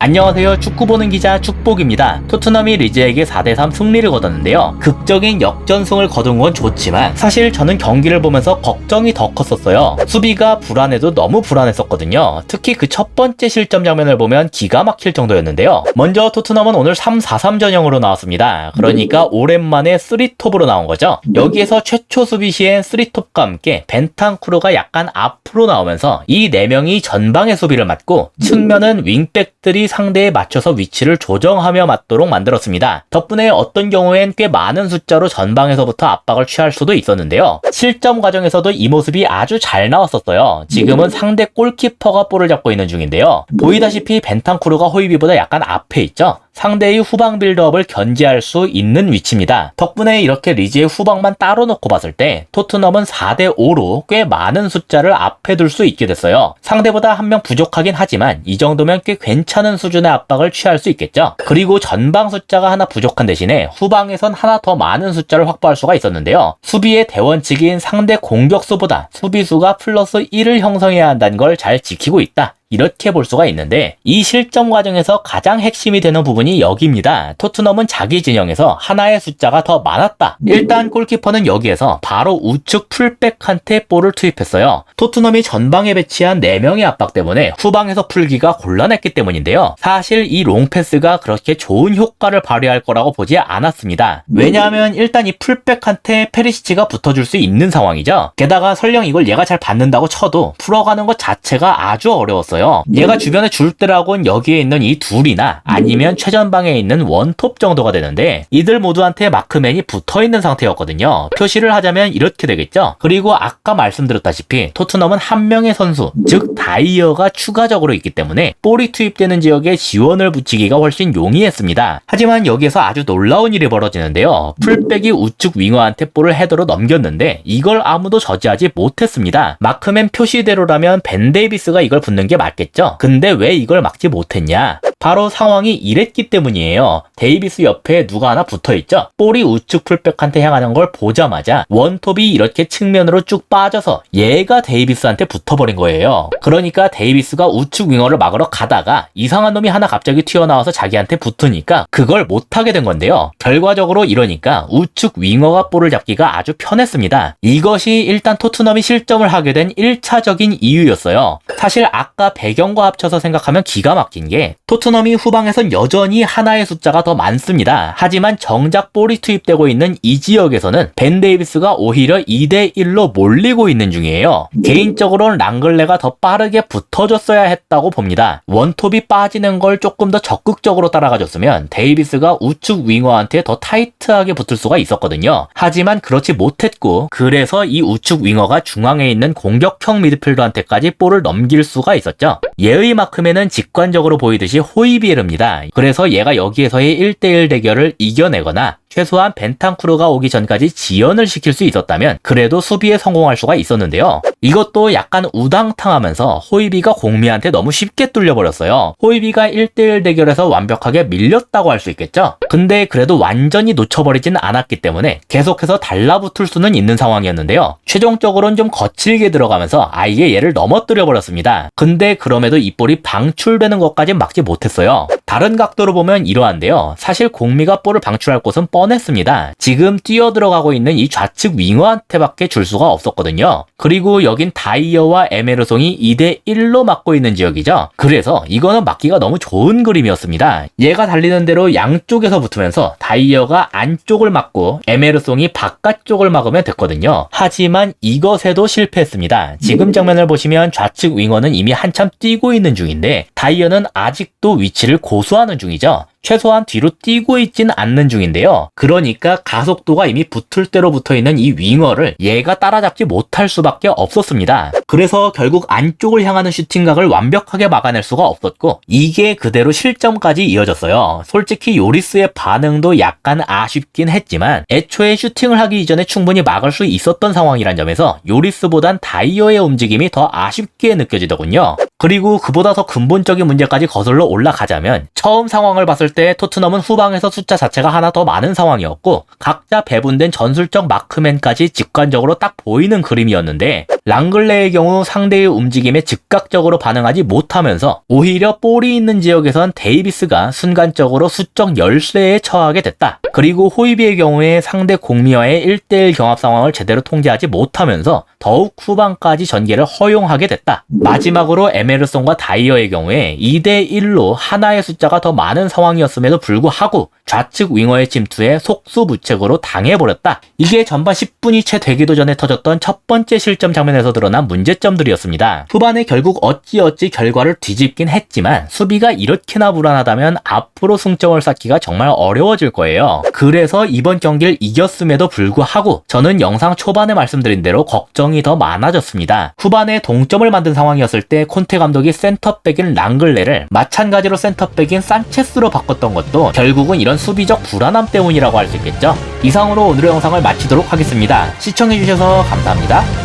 안녕하세요. 축구 보는 기자 축복입니다. 토트넘이 리즈에게 4대3 승리를 거뒀는데요. 극적인 역전승을 거둔 건 좋지만 사실 저는 경기를 보면서 걱정이 더 컸었어요. 수비가 불안해도 너무 불안했었거든요. 특히 그 첫 번째 실점 장면을 보면 기가 막힐 정도였는데요. 먼저 토트넘은 오늘 3-4-3 전형으로 나왔습니다. 그러니까 오랜만에 3톱으로 나온 거죠. 여기에서 최초 수비 시엔 3톱과 함께 벤탄쿠르가 약간 앞으로 나오면서 이 4명이 전방의 수비를 맡고 측면은 윙백들이 상대에 맞춰서 위치를 조정하며 맞도록 만들었습니다. 덕분에 어떤 경우엔 꽤 많은 숫자로 전방에서부터 압박을 취할 수도 있었는데요. 실점 과정에서도 이 모습이 아주 잘 나왔었어요. 지금은 상대 골키퍼가 볼을 잡고 있는 중인데요. 보이다시피 벤탄쿠르가 호이비보다 약간 앞에 있죠. 상대의 후방 빌드업을 견제할 수 있는 위치입니다. 덕분에 이렇게 리즈의 후방만 따로 놓고 봤을 때 토트넘은 4대5로 꽤 많은 숫자를 앞에 둘 수 있게 됐어요. 상대보다 한 명 부족하긴 하지만 이 정도면 꽤 괜찮은 수준의 압박을 취할 수 있겠죠. 그리고 전방 숫자가 하나 부족한 대신에 후방에선 하나 더 많은 숫자를 확보할 수가 있었는데요. 수비의 대원칙인 상대 공격수보다 수비수가 플러스 1을 형성해야 한다는 걸 잘 지키고 있다. 이렇게 볼 수가 있는데 이 실점 과정에서 가장 핵심이 되는 부분이 여기입니다. 토트넘은 자기 진영에서 하나의 숫자가 더 많았다. 일단 골키퍼는 여기에서 바로 우측 풀백한테 볼을 투입했어요. 토트넘이 전방에 배치한 4명의 압박 때문에 후방에서 풀기가 곤란했기 때문인데요. 사실 이 롱패스가 그렇게 좋은 효과를 발휘할 거라고 보지 않았습니다. 왜냐하면 일단 이 풀백한테 페리시치가 붙어줄 수 있는 상황이죠. 게다가 설령 이걸 얘가 잘 받는다고 쳐도 풀어가는 것 자체가 아주 어려웠어요. 얘가 주변에 줄 때라곤 여기에 있는 이 둘이나 아니면 최전방에 있는 원톱 정도가 되는데 이들 모두한테 마크맨이 붙어있는 상태였거든요. 표시를 하자면 이렇게 되겠죠. 그리고 아까 말씀드렸다시피 토트넘은 한 명의 선수, 즉 다이어가 추가적으로 있기 때문에 볼이 투입되는 지역에 지원을 붙이기가 훨씬 용이했습니다. 하지만 여기에서 아주 놀라운 일이 벌어지는데요. 풀백이 우측 윙어한테 볼을 헤더로 넘겼는데 이걸 아무도 저지하지 못했습니다. 마크맨 표시대로라면 벤 데이비스가 이걸 붙는 게 맞겠죠? 근데 왜 이걸 막지 못했냐? 바로 상황이 이랬기 때문이에요. 데이비스 옆에 누가 하나 붙어있죠? 볼이 우측 풀백한테 향하는 걸 보자마자 원톱이 이렇게 측면으로 쭉 빠져서 얘가 데이비스한테 붙어버린 거예요. 그러니까 데이비스가 우측 윙어를 막으러 가다가 이상한 놈이 하나 갑자기 튀어나와서 자기한테 붙으니까 그걸 못하게 된 건데요. 결과적으로 이러니까 우측 윙어가 볼을 잡기가 아주 편했습니다. 이것이 일단 토트넘이 실점을 하게 된 1차적인 이유였어요. 사실 아까 배경과 합쳐서 생각하면 기가 막힌 게 토트넘이 후방에선 여전히 하나의 숫자가 더 많습니다. 하지만 정작 볼이 투입되고 있는 이 지역에서는 벤 데이비스가 오히려 2대1로 몰리고 있는 중이에요. 개인적으로는 랑글레가 더 빠르게 붙어줬어야 했다고 봅니다. 원톱이 빠지는 걸 조금 더 적극적으로 따라가줬으면 데이비스가 우측 윙어한테 더 타이트하게 붙을 수가 있었거든요. 하지만 그렇지 못했고 그래서 이 우측 윙어가 중앙에 있는 공격형 미드필더한테까지 볼을 넘길 수가 있었죠. 얘의 마크맨은 직관적으로 보이듯이 호이비에르입니다. 그래서 얘가 여기에서의 1대1 대결을 이겨내거나 최소한 벤탄쿠르가 오기 전까지 지연을 시킬 수 있었다면 그래도 수비에 성공할 수가 있었는데요. 이것도 약간 우당탕하면서 호이비가 공미한테 너무 쉽게 뚫려버렸어요. 호이비가 1대1 대결에서 완벽하게 밀렸다고 할 수 있겠죠? 근데 그래도 완전히 놓쳐버리진 않았기 때문에 계속해서 달라붙을 수는 있는 상황이었는데요. 최종적으로는 좀 거칠게 들어가면서 아예 얘를 넘어뜨려버렸습니다. 근데 그럼에도 이 볼이 방출되는 것까진 막지 못했어요. 다른 각도로 보면 이러한데요. 사실 공미가 볼을 방출할 곳은 뻔했습니다. 지금 뛰어들어가고 있는 이 좌측 윙어한테밖에 줄 수가 없었거든요. 그리고 여긴 다이어와 에메르송이 2대1로 막고 있는 지역이죠. 그래서 이거는 막기가 너무 좋은 그림이었습니다. 얘가 달리는 대로 양쪽에서 붙으면서 다이어가 안쪽을 막고 에메르송이 바깥쪽을 막으면 됐거든요. 하지만 이것에도 실패했습니다. 지금 장면을 보시면 좌측 윙어는 이미 한참 뛰고 있는 중인데 다이어는 아직도 위치를 고수하는 중이죠. 최소한 뒤로 뛰고 있진 않는 중인데요. 그러니까 가속도가 이미 붙을 대로 붙어있는 이 윙어를 얘가 따라잡지 못할 수밖에 없었습니다. 그래서 결국 안쪽을 향하는 슈팅각을 완벽하게 막아낼 수가 없었고 이게 그대로 실점까지 이어졌어요. 솔직히 요리스의 반응도 약간 아쉽긴 했지만 애초에 슈팅을 하기 이전에 충분히 막을 수 있었던 상황이란 점에서 요리스보단 다이어의 움직임이 더 아쉽게 느껴지더군요. 그리고 그보다 더 근본적인 문제까지 거슬러 올라가자면 처음 상황을 봤을 때 토트넘은 후방에서 숫자 자체가 하나 더 많은 상황이었고 각자 배분된 전술적 마크맨까지 직관적으로 딱 보이는 그림이었는데 랑글레의 경우 상대의 움직임에 즉각적으로 반응하지 못하면서 오히려 볼이 있는 지역에선 데이비스가 순간적으로 수적 열세에 처하게 됐다. 그리고 호이비의 경우에 상대 공미와의 1대1 경합 상황을 제대로 통제하지 못하면서 더욱 후반까지 전개를 허용하게 됐다. 마지막으로 에메르송과 다이어의 경우에 2대1로 하나의 숫자가 더 많은 상황이었음에도 불구하고 좌측 윙어의 침투에 속수무책으로 당해버렸다. 이게 전반 10분이 채 되기도 전에 터졌던 첫 번째 실점 장면에서 드러난 문제점들이었습니다. 후반에 결국 어찌어찌 결과를 뒤집긴 했지만 수비가 이렇게나 불안하다면 앞으로 승점을 쌓기가 정말 어려워질 거예요. 그래서 이번 경기를 이겼음에도 불구하고 저는 영상 초반에 말씀드린 대로 걱정이 더 많아졌습니다. 후반에 동점을 만든 상황이었을 때 콘테 감독이 센터백인 랑글레를 마찬가지로 센터백인 산체스로 바꿨던 것도 결국은 이런 수비적 불안함 때문이라고 할 수 있겠죠. 이상으로 오늘의 영상을 마치도록 하겠습니다. 시청해주셔서 감사합니다.